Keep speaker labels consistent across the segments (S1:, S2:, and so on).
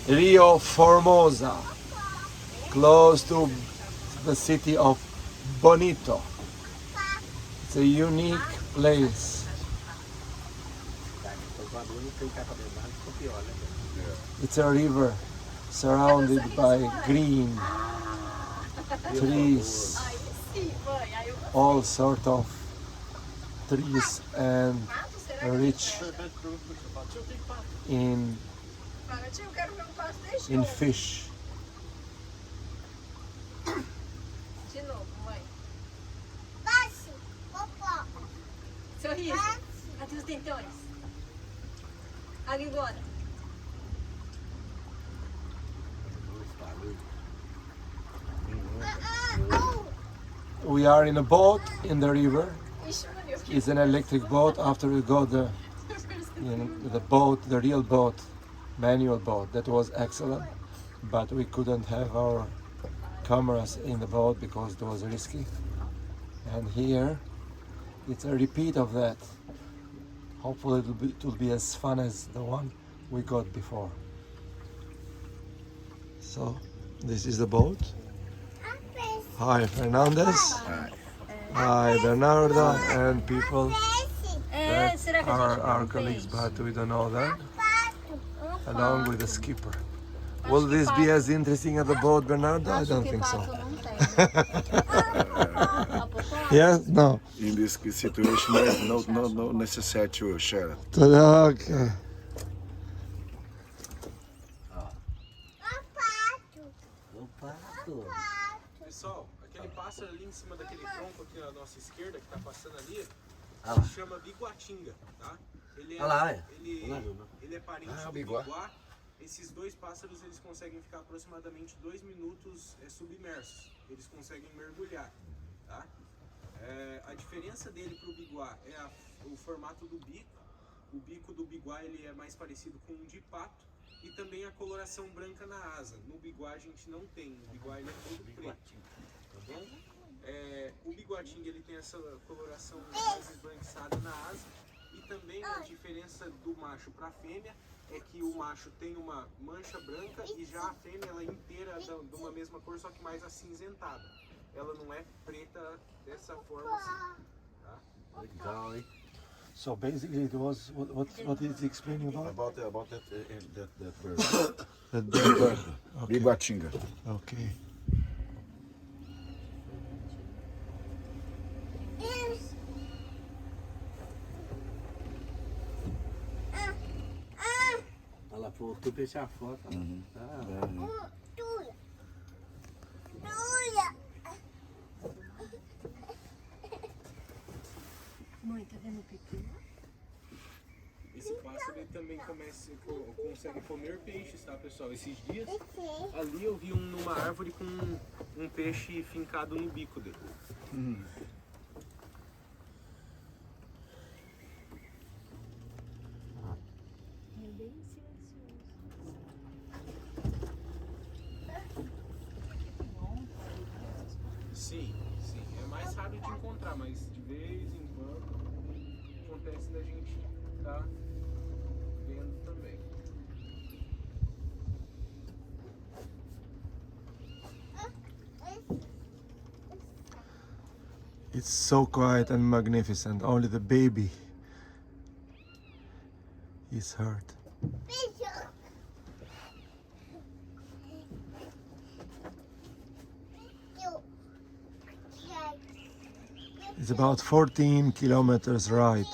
S1: Rio Formosa, close to the city of Bonito. It's a unique place. It's a river surrounded by green trees, all sort of trees, and rich in fish.
S2: De novo, mãe. Sorriso. Cadê os dentões? A língua.
S1: We are in a boat in the river. It's an electric boat. After we got the boat, the real boat, manual boat, that was excellent. But we couldn't have our cameras in the boat because it was risky. And here, it's a repeat of that. Hopefully it will be as fun as the one we got before. So, this is the boat. Hi Fernandez. Hi Bernardo and people that are our colleagues, but we don't know them, along with the skipper. Will this be as interesting as the boat, Bernardo? I don't think so. Yes? No.
S3: In this situation, there is no necessary to share.
S1: Okay.
S4: Pessoal, aquele pássaro ali em cima daquele tronco aqui à nossa esquerda, que tá passando ali, se chama biguatinga, tá? Ele é parente do biguá. Esses dois pássaros, eles conseguem ficar aproximadamente 2 minutos submersos. Eles conseguem mergulhar, tá? A diferença dele para o biguá é o formato do bico. O bico do biguá ele é mais parecido com um de pato e também a coloração branca na asa. No biguá a gente não tem, o biguá ele é todo preto, tá bom? O biguatinga ele tem essa coloração mais esbranquiçada na asa e também a diferença do macho para a fêmea é que o macho tem uma mancha branca e já a fêmea ela é inteira de uma mesma cor, só que mais acinzentada. Ela não é preta dessa forma assim, tá?
S3: Legal, hein?
S1: So basically it was, what is he explaining about?
S3: About that bird.
S1: That bird. Okay.
S3: Biguatinga.
S1: Okay.
S5: Ela voltou pra tirar foto.
S2: Mãe, tá vendo o pipi?
S4: Esse pássaro ele também consegue comer peixes, tá, pessoal? Esses dias ali eu vi numa árvore com um peixe fincado no bico dele.
S2: É bem silencioso.
S4: Sim, é mais raro de encontrar, mas de vez em quando acontece da gente tá vendo também.
S1: It's so quiet and magnificent. Only the baby is hurt. It's about 14 kilometers ride.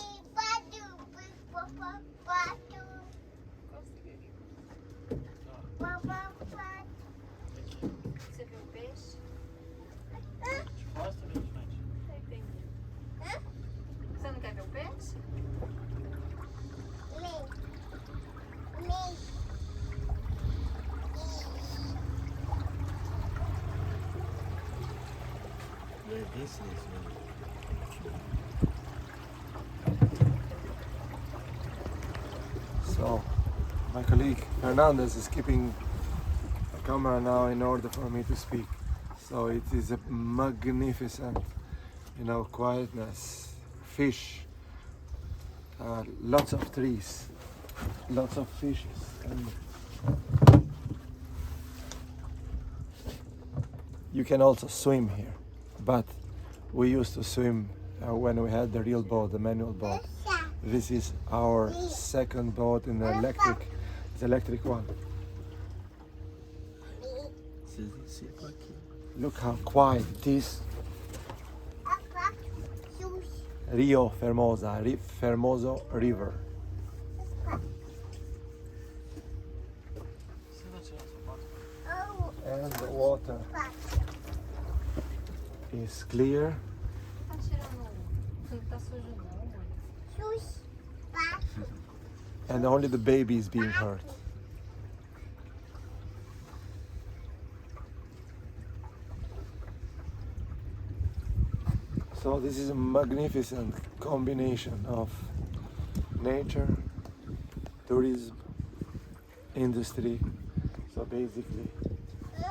S2: Você viu o peixe? Você não quer ver o peixe?
S5: É bem silencioso.
S1: So, my colleague Hernandez is keeping the camera now in order for me to speak. So it is a magnificent, quietness, fish, lots of trees, lots of fishes, and You can also swim here, but we used to swim when we had the real boat, the manual boat. This is our second boat in the electric one. Look how quiet it is. Rio Formosa, Formosa River. And the water is clear.
S2: Tá tirando. Não tá sujo não, mãe.
S1: And only the baby is being hurt. So this is a magnificent combination of nature, tourism, industry. So basically,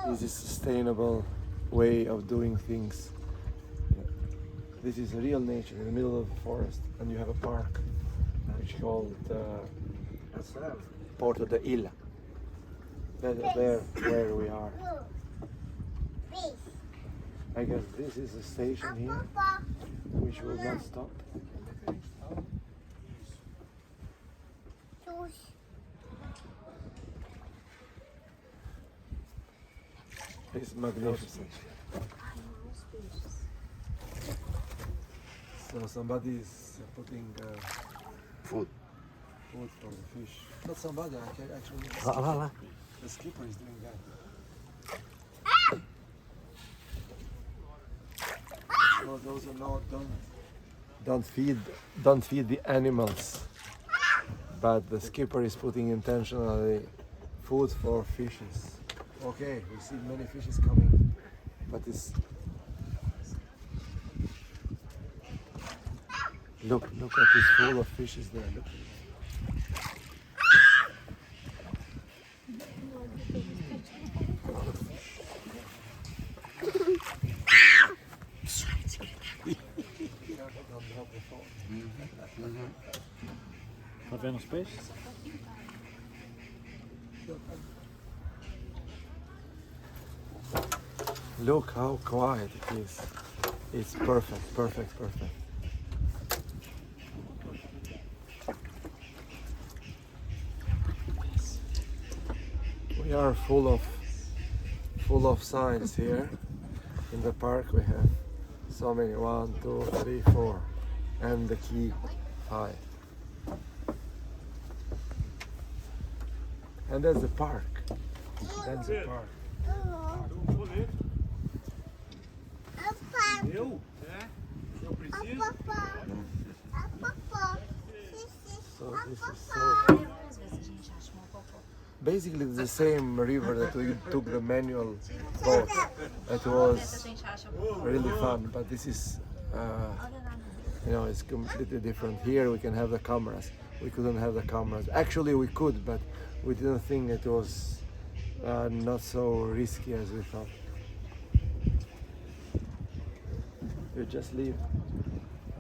S1: this is a sustainable way of doing things. This is real nature in the middle of the forest, and you have a park which is called Porto de Ilha. There where we are. I guess this is a station here, which will not stop. It's magnificent. So somebody is putting
S3: Food.
S1: food for the fish. Not somebody, actually. The skipper is doing that. So those are not don't feed the animals. But the skipper is putting intentionally food for fishes. Okay, we see many fishes coming, but it's look at this full of fishes there. Look.
S5: Tá vendo os peixes?
S1: Look how quiet it is. It's perfect, perfect, perfect. We are full of signs here. In the park we have so many, 1, 2, 3, 4, and the key 5. And that's the park. That's the park.
S5: Eu? É? Eu preciso?
S1: So this is so.
S2: Às vezes a gente acha uma popó.
S1: Basically, it's the same river that we took the manual boat. It was
S2: A gente acha
S1: really fun, but this is, it's completely different. Here we can have the cameras. We couldn't have the cameras. Actually, we could, but we didn't think it was not so risky as we thought. You just leave,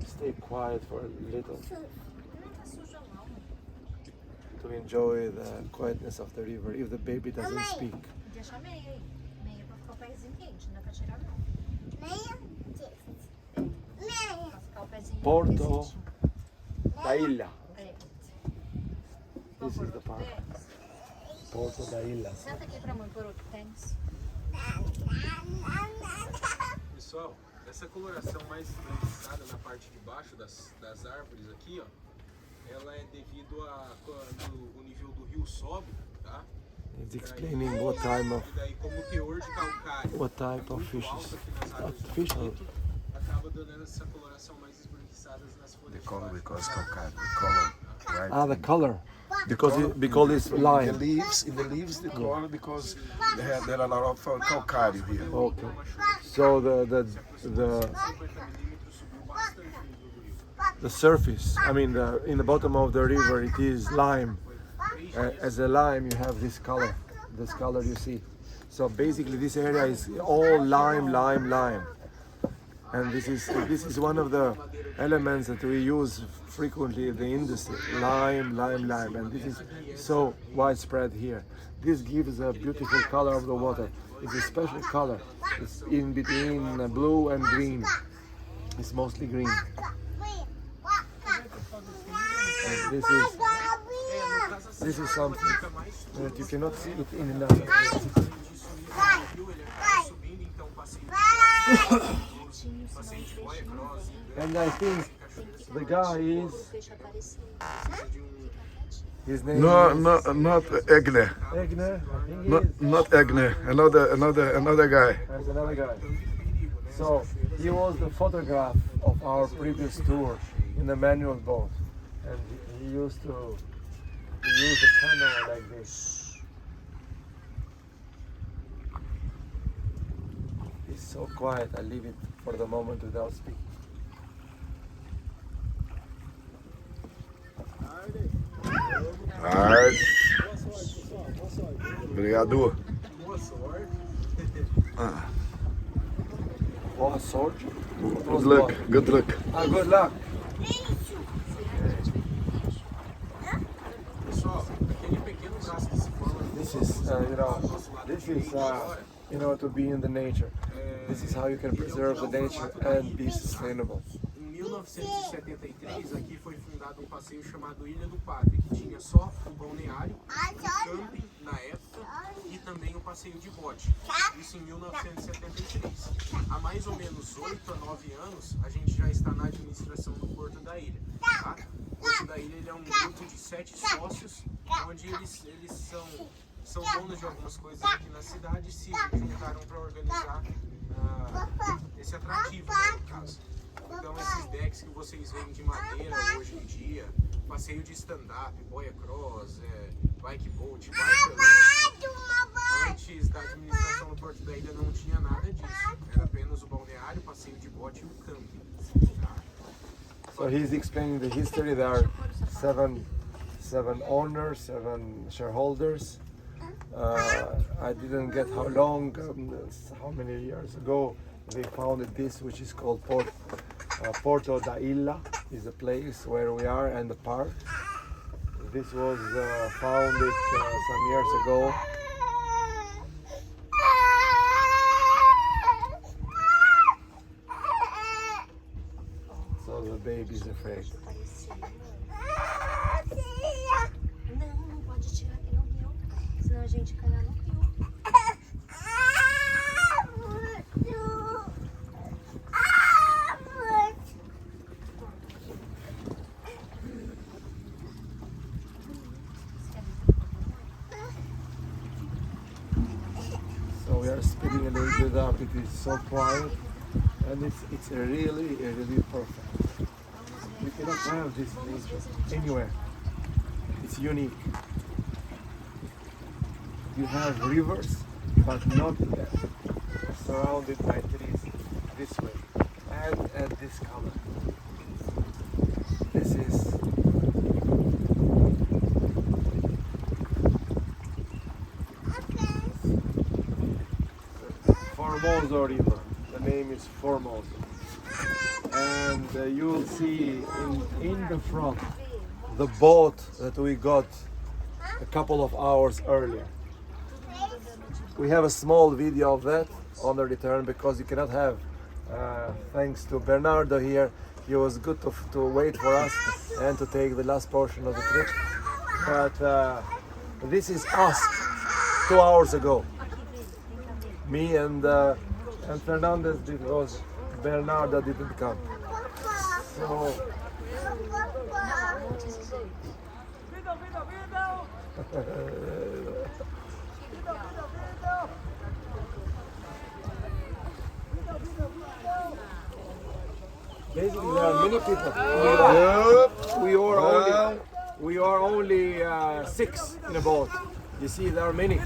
S1: stay quiet for a little
S2: Não tá sujo não.
S1: to enjoy the quietness of the river if the baby doesn't speak.
S2: Deixa meia aí. Meia pra ficar o pezinho quente, não é pra tirar não. Pra ficar o pezinho
S1: Porto
S2: aquecidinho.
S1: da Ilha.
S2: É.
S1: This is the park. Porto da Ilha.
S2: Senta aqui pra mãe pôr outro tênis.
S4: Pessoal, essa coloração mais esbranquiçada na parte de baixo das árvores aqui, ó, ela é devido a quando o nível do rio sobe, tá?
S1: It's explaining what type
S4: E daí como o teor de calcário
S1: of
S4: muito
S1: fishes.
S4: alto aqui nas áreas do
S1: Fish.
S4: Bonito, acaba dando essa coloração mais esbranquiçada nas folhas
S3: The
S4: de
S3: color
S4: baixo.
S3: because calcário. The color, right?
S1: Ah, the color. Because it's
S3: In the
S1: lime.
S3: leaves, the color because there are a lot of calcário here.
S1: Okay. So the
S4: 50 milímetros subiu bastante o nível do rio.
S1: the surface, I mean, in the bottom of the river, it is lime. As a lime, you have this color you see. So basically, this area is all lime. And this is one of the elements that we use frequently in the industry. Lime, and this is so widespread here. This gives a beautiful color of the water. It's a special color. It's in between blue and green. It's mostly green. And this is something that you cannot see it in another place. And I think the guy is, his name
S3: No,
S1: is
S3: not Egner.
S1: Egner. I think he
S3: Not
S1: is.
S3: not Egner. Another guy.
S1: There's another guy. So he was the photograph of our previous tour in the manual boat, and he used to use a canoe like this. It's so quiet. I leave it for the moment without speaking.
S3: Alright. Obrigado.
S1: Boa sorte.
S3: Good luck. Good luck.
S1: Good luck.
S4: Pessoal, aquele pequeno traço que se forma
S1: This is, to be in the nature. This is how you can preserve the nature and be sustainable.
S4: Em 1973, aqui foi fundado passeio chamado Ilha do Padre, que tinha só o balneário, o camping na época e também o passeio de bote. Isso em 1973. Há mais ou menos 8 a 9 anos, a gente já está na administração do Porto da Ilha. Tá? O Porto da Ilha ele é um grupo de 7 sócios, onde eles são donos de algumas coisas aqui na cidade e se juntaram para organizar esse atrativo, né, no caso. Então esses decks que vocês veem de madeira hoje em dia, passeio de stand-up, boia cross, bike boat, bike elétrico, antes da administração do Porto da Ilha não tinha nada disso. Era apenas o balneário, passeio de bote e o camping. Tá?
S1: So he's explaining the history. There are seven owners, 7 shareholders. I didn't get how long, how many years ago they founded this, which is called Porto da Ilha, is the place where we are, and the park. This was founded some years ago. So the baby's afraid.
S2: Não, não pode tirar aqui no rio, senão a gente cai lá no rio.
S1: So we are speeding a little bit up. It is so quiet, and it's really perfect. You cannot have this nature anywhere. It's unique. You have rivers, but not surrounded by trees this way and this color. This is Formosa River. The name is Formosa. And you'll see in the front the boat that we got a couple of hours earlier. We have a small video of that on the return because you cannot have, thanks to Bernardo here, he was good to wait for us and to take the last portion of the trip. But this is us 2 hours ago. Me and Fernandez, because Bernardo didn't come. So basically there are many people. We are only 6 in a boat. You see, there are many.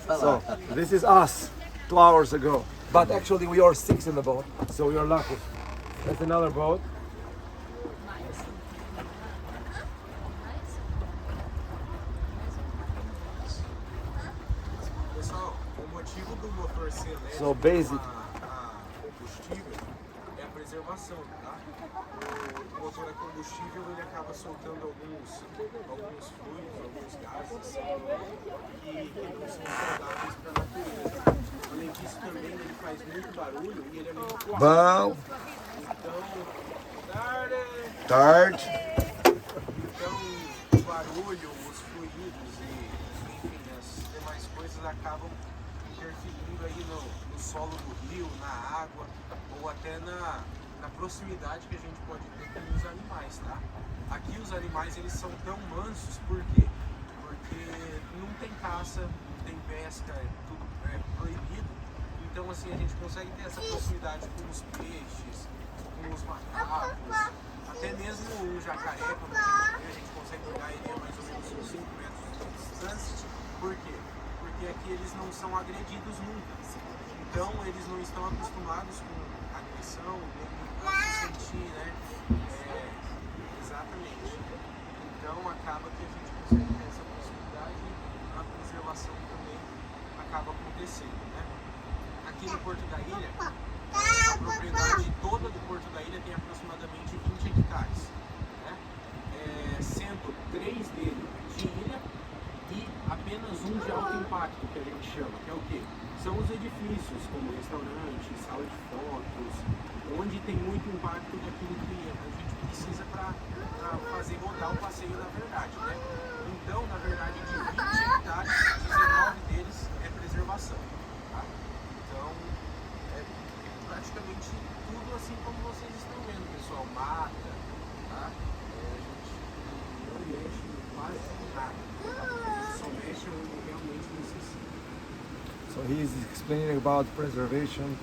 S1: So this is us 2 hours ago. But actually we are 6 in the boat, so we are lucky. That's another boat.
S4: Pessoal, como do motor ser elétrico
S1: So basic.
S4: a combustível é a preservação, tá? O motor a combustível ele acaba soltando alguns fluidos, alguns gases que não são saudáveis para a natureza. Além disso também ele faz muito barulho e ele é muito forte.
S3: Bom,
S4: Então,
S3: tarde.
S4: Então, o barulho, os fluidos e, enfim, as demais coisas acabam interferindo aí no solo do rio, na água, ou até na proximidade que a gente pode ter com os animais, tá? Aqui os animais, eles são tão mansos, por quê? Porque não tem caça, não tem pesca, é tudo proibido. Então, assim, a gente consegue ter essa proximidade com os peixes, com os macacos, até mesmo um jacaré, quando a gente consegue olhar ele a mais ou menos uns 5 metros de distância. Por quê? Porque aqui eles não são agredidos nunca. Então eles não estão acostumados com agressão, nem a se sentir, né? Exatamente. Então acaba que a gente consegue ter essa possibilidade e a preservação também acaba acontecendo, né? Aqui no Porto da Ilha, a propriedade toda do Porto da Ilha tem aproximadamente 20 hectares, né? Sendo 3 dele de ilha e apenas um de alto impacto, que a gente chama, que é o quê? São os edifícios, como restaurante, sala de fotos, onde tem muito impacto daquilo que a gente precisa para fazer rodar o passeio na verdade, né? Então, na verdade, de 20 hectares, 19 deles é preservação, tá? Então, praticamente tudo assim como vocês estão vendo, pessoal, mata, tá? A gente não mexe quase nada, tá? Só mexe onde realmente necessita.
S1: So he's explaining about preservation,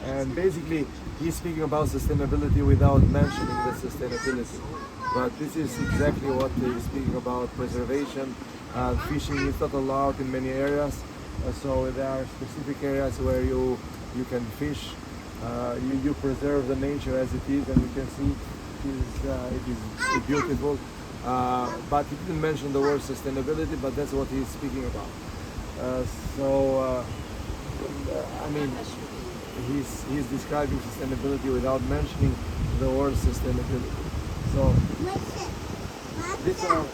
S1: and basically he's speaking about sustainability without mentioning the sustainability. But this is exactly what he's speaking about: preservation. Fishing is not allowed in many areas, so there are specific areas where you can fish. You preserve the nature as it is, and you can see it is beautiful. But he didn't mention the word sustainability, but that's what he's speaking about. I mean, he's describing sustainability without mentioning the word sustainability. So these are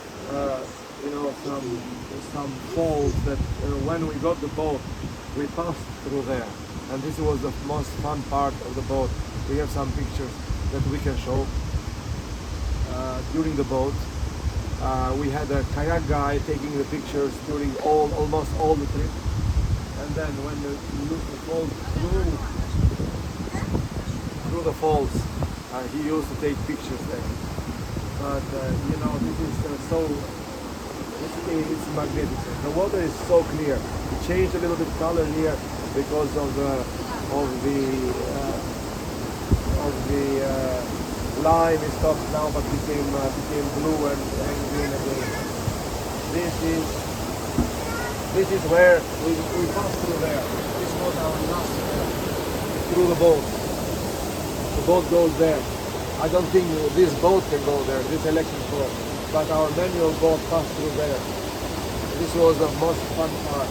S1: some falls that when we got the boat, we passed through there, and this was the most fun part of the boat. We have some pictures that we can show during the boat. We had a kayak guy taking the pictures during almost all the trip, and then when you look the falls through the falls, he used to take pictures there. But this is it's magnificent. The water is so clear. It changed a little bit color here because of the lime is stopped now, but became blue and green again. This is where we passed through there. This was our last through the boat. The boat goes there. I don't think this boat can go there, this electric boat, but our manual boat passed through there. This was the most fun part.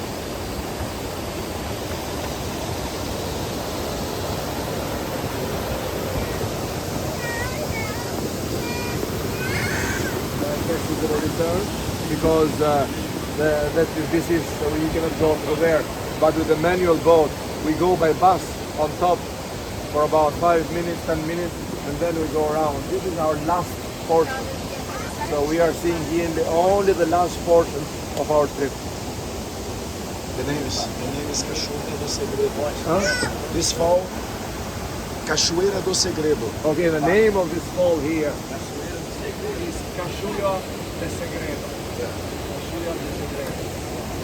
S1: Because this is so you cannot go through there. But with the manual boat, we go by bus on top for about 5 minutes, 10 minutes, and then we go around. This is our last portion. So we are seeing here only the last portion of our trip.
S3: The name is Cachoeira do Segredo. Huh? This fall, Cachoeira do Segredo.
S1: Okay, the name of this fall here is Cachoeira do Segredo. Cachoeira do Segredo.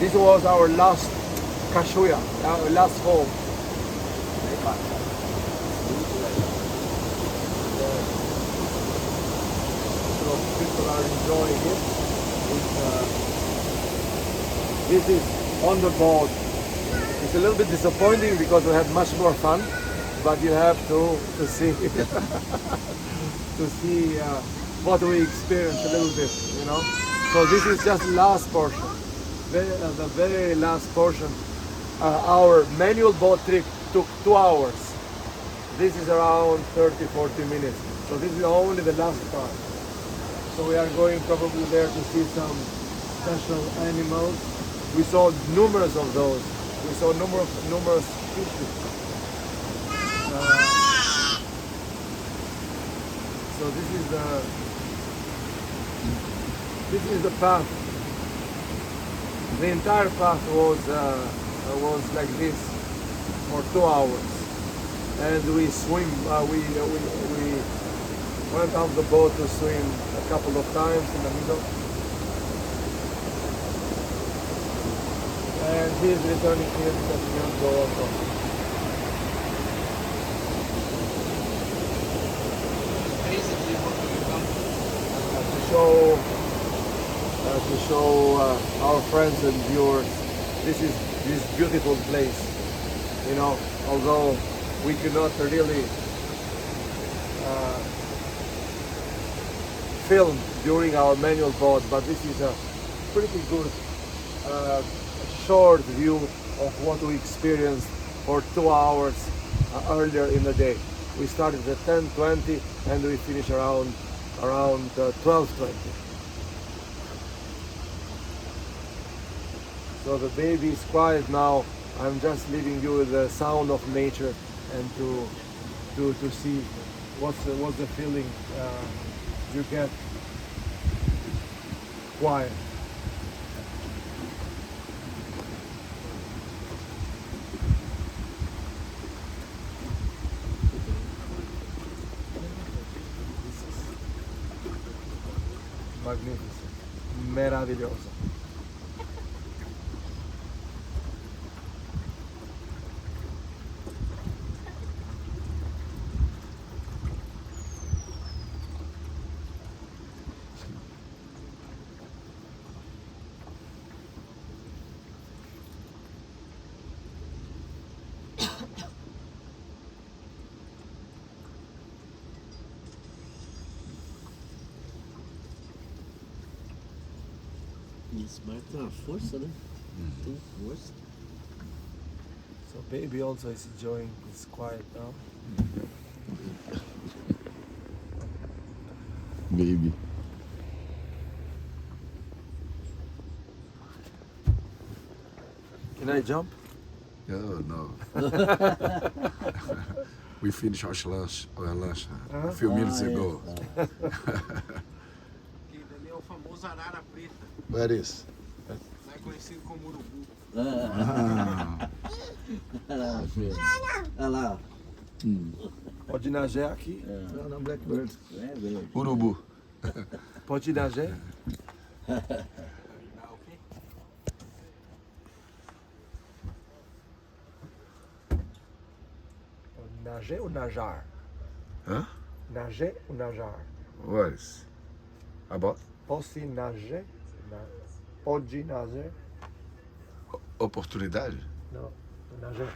S1: This was our last cachoeira, our last fall. So people are enjoying it. This is on the boat. It's a little bit disappointing because we had much more fun, but you have to see to see what we experienced a little bit, you know. So this is just the last portion, the very last portion our manual boat trip took 2 hours. This is around 30-40 minutes. So this is only the last part. So we are going probably there to see some special animals. We saw numerous of those. We saw numerous species. So this is the path. The entire path was like this for 2 hours, and we swim. We went out the boat to swim a couple of times in the middle, and he's returning here because he can't go also.
S4: Basically, what do you come
S1: To show our friends and viewers this beautiful place. You know, although we cannot really film during our manual boat, but this is a pretty good short view of what we experienced for 2 hours earlier in the day. We started at 10:20 and we finished around 12:20. So the baby is quiet now. I'm just leaving you with the sound of nature and to see what's the feeling you get quiet. Magnificent, meraviglioso.
S6: Esse barco tem uma força, né? Tem força.
S1: So baby also is enjoying his quiet now.
S3: Baby.
S1: Can I jump?
S3: Oh, no. We finished our lunch a few minutes ago.
S4: Aquele dali é o famoso arara preta,
S3: Where is?
S4: mais conhecido como urubu.
S3: Ah,
S6: Olha lá.
S1: Pode nager aqui?
S3: no, no, Blackbird.
S6: É verde.
S3: Urubu.
S1: Pode nager? Nager ou najar?
S3: Huh?
S1: Nager ou najar?
S3: What is? About?
S1: Posso nager? Pode nager?
S3: Oportunidade?
S1: Não, nager.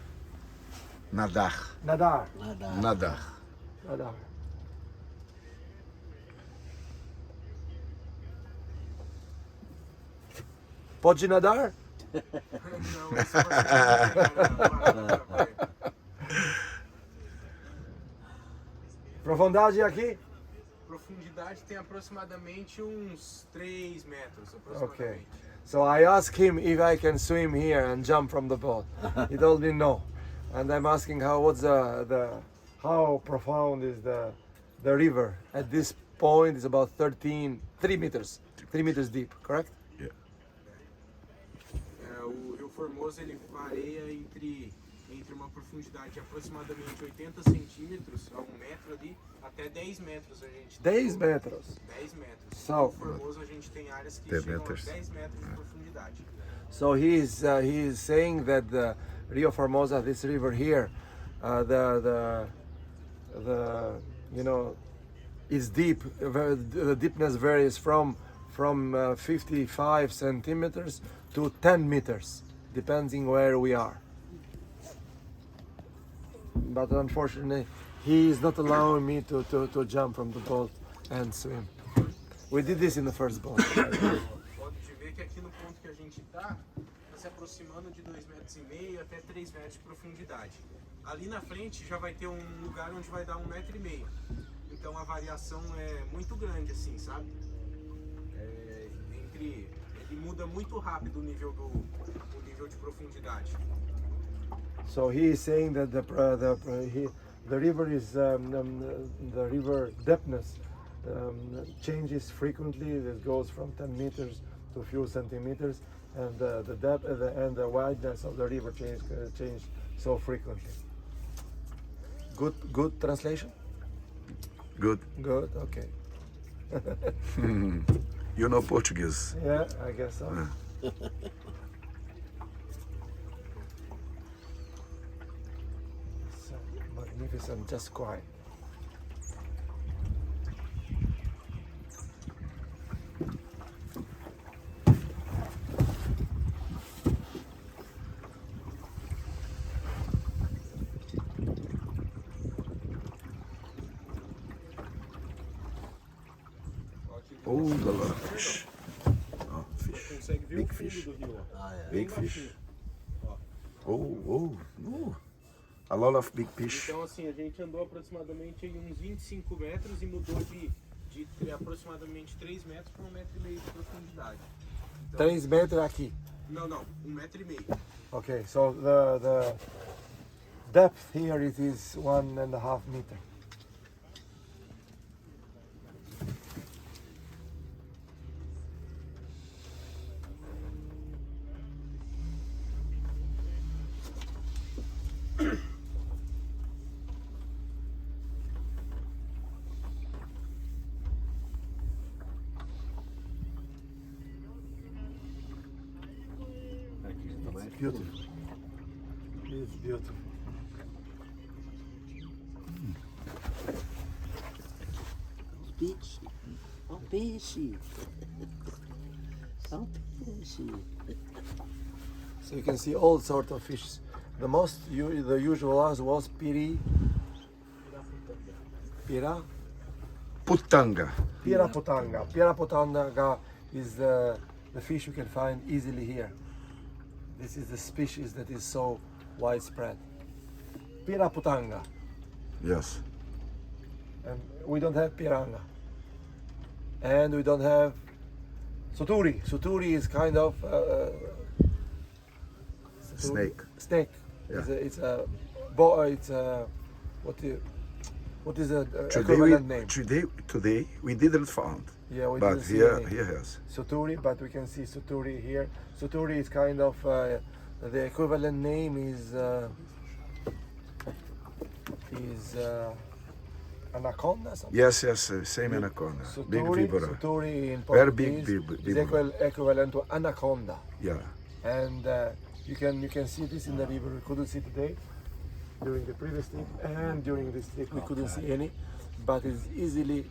S3: Nadar.
S1: Nadar.
S3: Nadar.
S1: Nadar. Pode nadar?
S4: Não, esse vai.
S1: Profundidade aqui?
S4: Profundidade tem aproximadamente uns 3 metros. Aproximadamente.
S1: Okay. So I asked him if I can swim here and jump from the boat. He told me no. And I'm asking how profound is the river? At this point it's about 3 meters. 3 meters deep, correct?
S4: O Rio Formosa ele varia entre uma profundidade de aproximadamente 80 centímetros a 1 metro ali, até 10 metros a gente tem.
S1: 10 metros.
S4: 10 metros.
S1: So-
S4: No Rio Formosa a gente tem áreas que
S3: 10
S4: chegam
S3: metros.
S4: a 10 metros de profundidade.
S1: So he's saying that the Rio Formosa, this river here, the is deep. The deepness varies from 55 centimeters to 10 meters, depending where we are. But unfortunately, he is not allowing me to jump from the boat and swim. We did this in the first boat.
S4: Pode ver que aqui no ponto que a gente tá, se aproximando de 2,5 metros até 3 metros de profundidade. Ali na frente já vai ter um lugar onde vai dar 1,5 metro. Então a variação é muito grande, assim, sabe? Ele muda muito rápido o nível de profundidade.
S1: So he is saying that the river is the river depthness changes frequently. It goes from 10 meters to a few centimeters, and the depth and the wideness of the river change so frequently. Good translation.
S7: Good.
S1: Good. Okay.
S7: You know Portuguese.
S1: Yeah, I guess so. So magnificent, just quiet.
S7: Oh, a lot of fish. Oh, fish.
S4: Consegue ver
S7: Big
S4: o fundo
S7: fish.
S4: do rio, ó.
S7: Big fish. Oh. A lot of big fish.
S4: Então assim, a gente andou aproximadamente aí uns 25 metros e mudou de aproximadamente 3 metros para 1,5 metro de profundidade. Então,
S1: 3 metros aqui.
S4: Não, 1,5 metro.
S1: Okay, so the depth here it is 1.5 meter. Beautiful. It's beautiful.
S6: Peixe. Olha o peixe. Olha o peixe.
S1: So you can see all sorts of fishes. The usual was piri,
S7: Putanga.
S1: piraputanga. Piraputanga is the fish you can find easily here. This is the species that is so widespread. Piraputanga.
S7: Yes.
S1: And we don't have piranga. And we don't have suturi. Suturi is kind of
S7: Snake.
S1: Snake.
S7: Yeah.
S1: It's a what is the equivalent name?
S7: Today we didn't find.
S1: Yeah, we
S7: But
S1: didn't see
S7: here
S1: any.
S7: has.
S1: Suturi, but we can see Suturi here. Suturi is kind of the equivalent name is anaconda. Something.
S7: Yes, same anaconda. Big vibra.
S1: Suturi in
S7: Very
S1: Portuguese
S7: big
S1: is equivalent to anaconda,
S7: Yeah.
S1: and you can see this in the river. We couldn't see today during the previous trip, and during this trip we couldn't see any. But it's easily,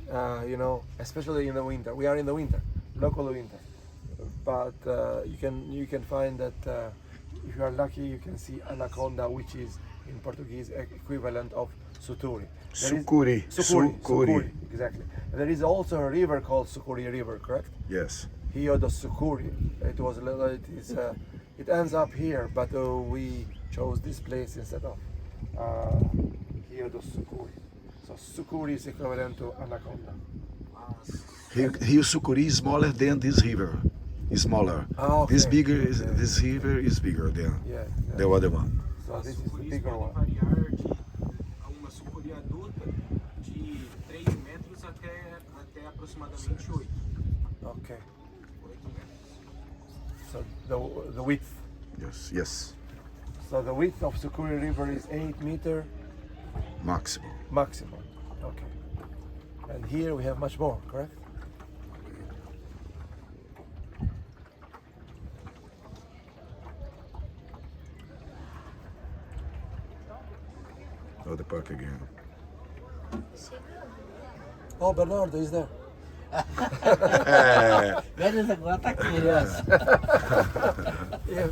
S1: especially in the winter. We are in the winter, local winter. But you can find that if you are lucky, you can see anaconda, which is in Portuguese equivalent of suturi.
S7: Sucuri.
S1: Sucuri, exactly. There is also a river called Sucuri River, correct?
S7: Yes.
S1: Here the Sucuri. It ends up here, but we chose this place instead of here the Sucuri. So Sucuri is equivalent to anaconda.
S7: Rio Sucuri is smaller than this river. It's smaller.
S1: Ah, okay.
S7: This river is bigger than the other one.
S1: So this is the
S4: Sucuris
S1: bigger
S4: podem
S1: one.
S4: variar de uma sucuri adulta de 3 metros até aproximadamente 8.
S1: Okay.
S4: 8 metros.
S1: So the width.
S7: Yes.
S1: So the width of Sucuri River is 8 meter
S7: Maximum.
S1: maximum. Okay. And here we have much more, correct?
S7: Oh, the park again.
S1: Oh, Bernardo is there.
S6: Velho, agora tá criança.
S1: Yeah.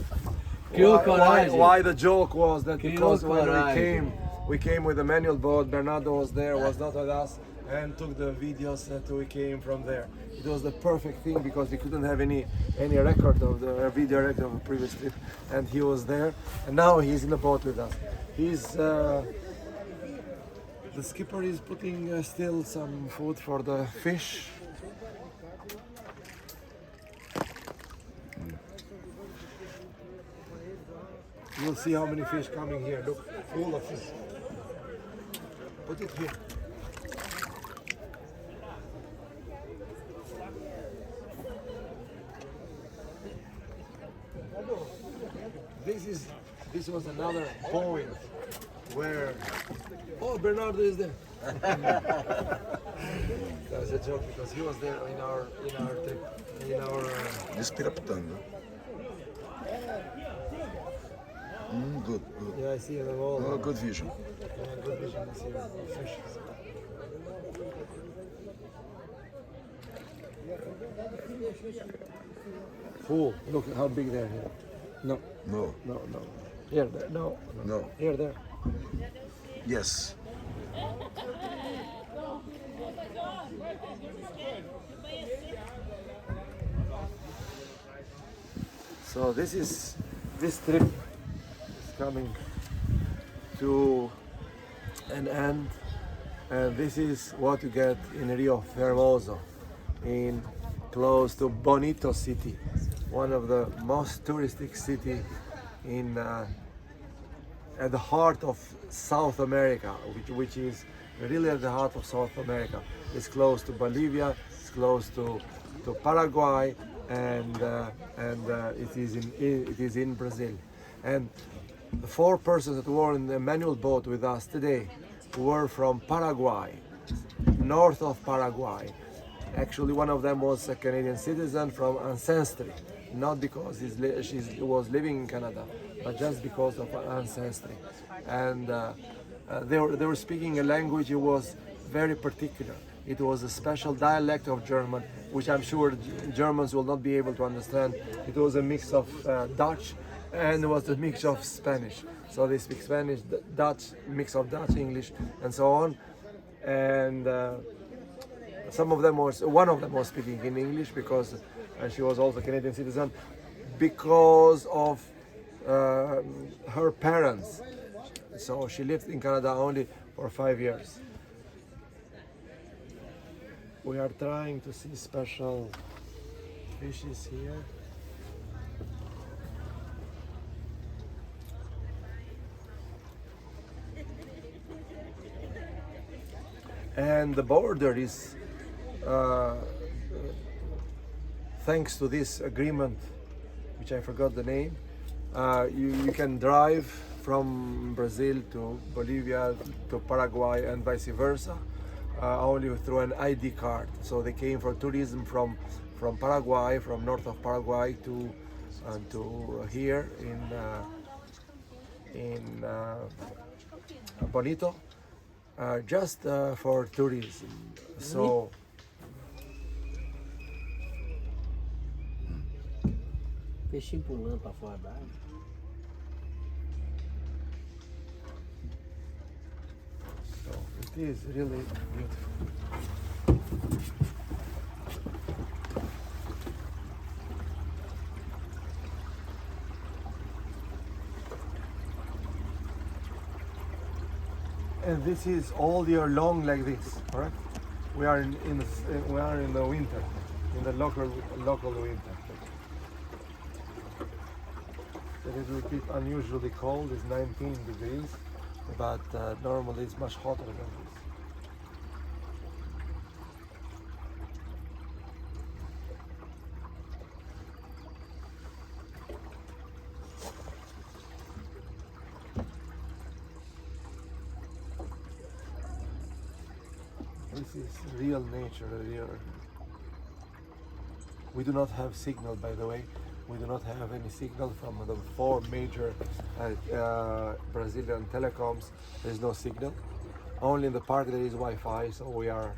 S6: Criou coragem.
S1: Why the joke was that
S6: Criou
S1: because when
S6: coragem.
S1: we came with a manual boat, Bernardo was there, was not with us, and took the videos that we came from there. It was the perfect thing because we couldn't have any record of the video record of a previous trip, and he was there, and now he's in the boat with us. He's the skipper is putting still some food for the fish. You'll see how many fish coming here. Look, full of fish. Put it here. This was another point where Bernardo is there. That was a joke because he was there in our trip, in our
S7: Despirapitando. Good, good.
S1: yeah, I see them all.
S7: Oh, good vision.
S1: Yeah, good vision. I see the fishes. Full. Look how big they are here. No,
S7: No,
S1: no. Here, there. No.
S7: no.
S1: Here, there.
S7: Yes.
S1: So this trip is coming to an end, and this is what you get in Rio Formosa, in close to Bonito city, one of the most touristic city in at the heart of South America, which is really at the heart of South America. It's close to Bolivia, it's close to Paraguay, and it is in Brazil. And the 4 persons that were in the manual boat with us today were from Paraguay, north of Paraguay. Actually, one of them was a Canadian citizen from ancestry, not because she was living in Canada, but just because of ancestry. And they were speaking a language that was very particular. It was a special dialect of German, which I'm sure Germans will not be able to understand. It was a mix of Dutch, and it was a mix of Spanish. So they speak Spanish, Dutch, mix of Dutch, English, and so on. And one of them was speaking in English because she was also a Canadian citizen, because of her parents. So she lived in Canada only for 5 years. We are trying to see special fishes here. And the border is, thanks to this agreement, which I forgot the name, you can drive from Brazil to Bolivia to Paraguay and vice versa, only through an ID card. So they came for tourism from Paraguay, from north of Paraguay to here in Bonito, just for tourism. So
S6: Peixinho pulando para fora da água.
S1: it is really beautiful. And this is all year long like this, correct? We are in the winter, in the local winter. So it will be unusually cold. It's 19 degrees, but normally it's much hotter than this. This is real nature. We do not have signal, by the way. We do not have any signal from the 4 major Brazilian telecoms. There is no signal. Only in the park there is Wi-Fi, so we are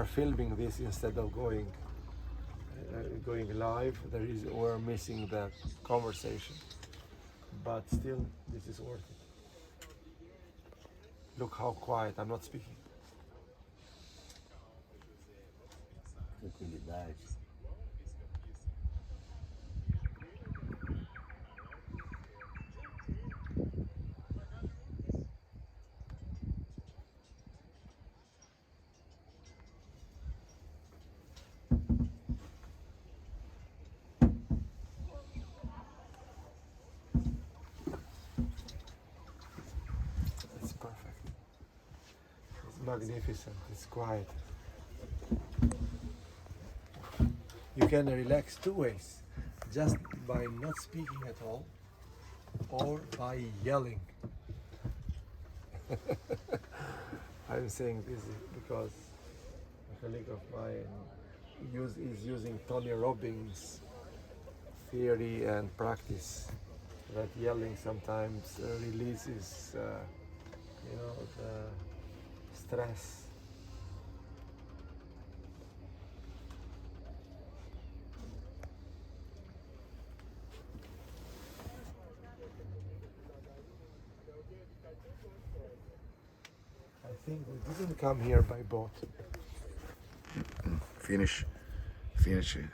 S1: filming this instead of going live. We're missing the conversation, but still, this is worth it. Look how quiet. I'm not speaking.
S6: tranquilidade.
S1: It's perfect. It's magnificent. It's quiet. You can relax two ways, just by not speaking at all or by yelling. I'm saying this because a colleague of mine is using Tony Robbins' theory and practice that yelling sometimes releases the stress. I think we didn't come here by boat.
S7: Finish it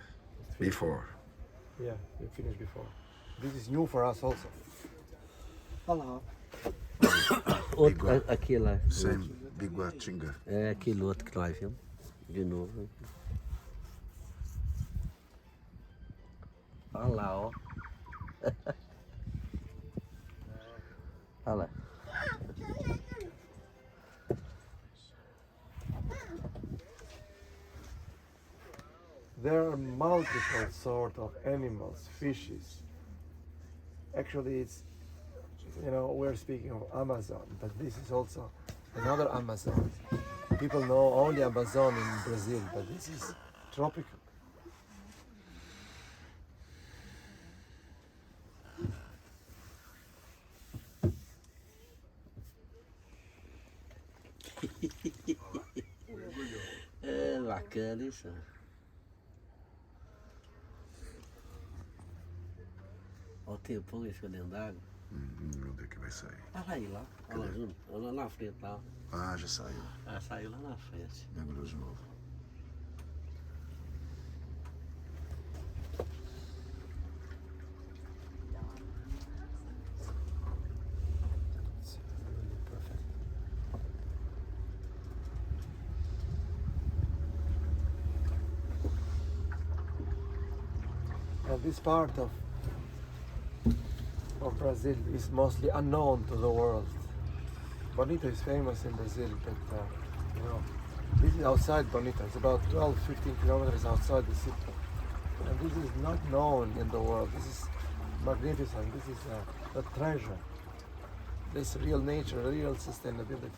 S7: before.
S1: Yeah, we finished before. This is new for us also.
S6: Olha lá. Outro, aqui lá.
S7: Same Biguatinga.
S6: É aquele outro que nós vimos. De novo. Olha lá, ó. Olha lá.
S1: There are multiple sort of animals, fishes. Actually, it's, we're speaking of Amazon, but this is also another Amazon. People know only Amazon in Brazil, but this is tropical.
S6: É bacana isso. Olha o tempão escondendo d'água.
S7: Onde é que vai sair?
S6: Olha lá. Olha lá, Júnior. Olha lá na frente lá.
S7: Ah, já saiu.
S6: Ah, saiu lá na frente.
S7: Mergulhou de novo.
S1: It's really perfect. And this part of Brazil is mostly unknown to the world. Bonito is famous in Brazil, but this is outside Bonito. It's about 12-15 kilometers outside the city. And this is not known in the world. This is magnificent. This is a treasure. This real nature, real sustainability.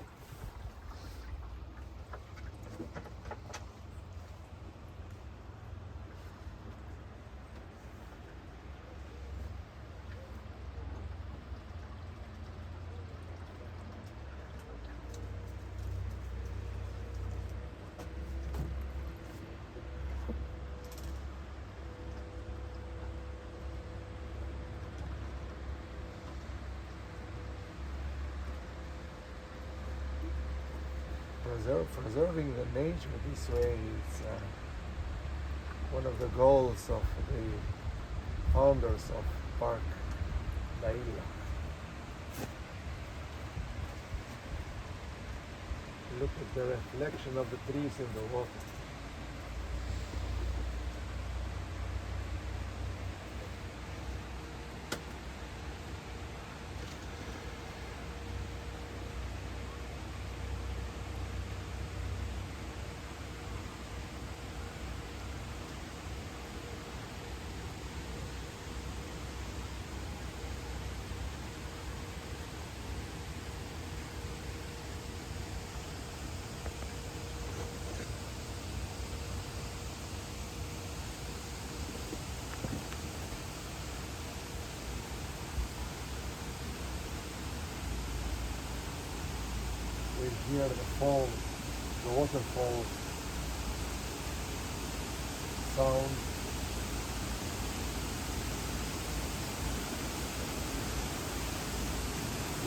S1: Preserving the nature this way is one of the goals of the founders of Park Ilha. Look at the reflection of the trees in the water. We hear the falls, the waterfalls sound.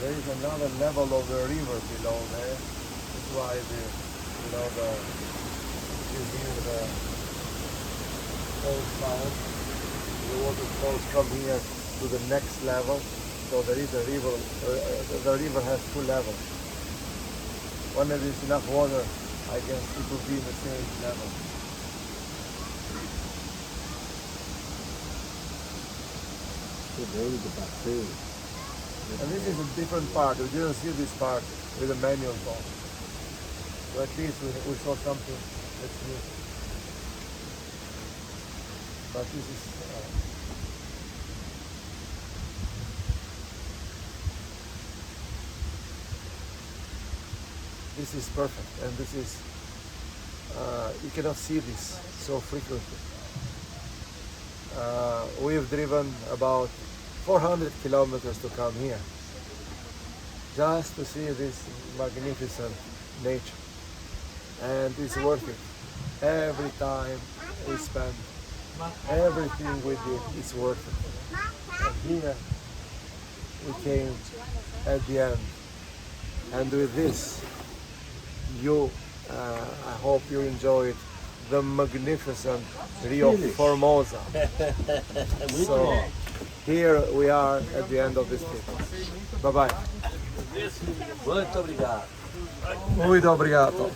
S1: There is another level of the river below there. That's why you hear the waterfalls found. The waterfalls come here to the next level. So there is a river. The river has two levels. When there is enough water, I guess it will be the same level. And this is a different part. We didn't see this part with a manual boat. So at least we saw something that's new. But this is perfect, and this is you cannot see this so frequently. We have driven about 400 kilometers to come here just to see this magnificent nature, and it's worth it. Every time we spend, everything we did is worth it. And here we came at the end, and with this I hope you enjoyed the magnificent Rio Formosa. So here we are at the end of this trip. Bye bye.
S6: Muito obrigado.
S1: Muito obrigado.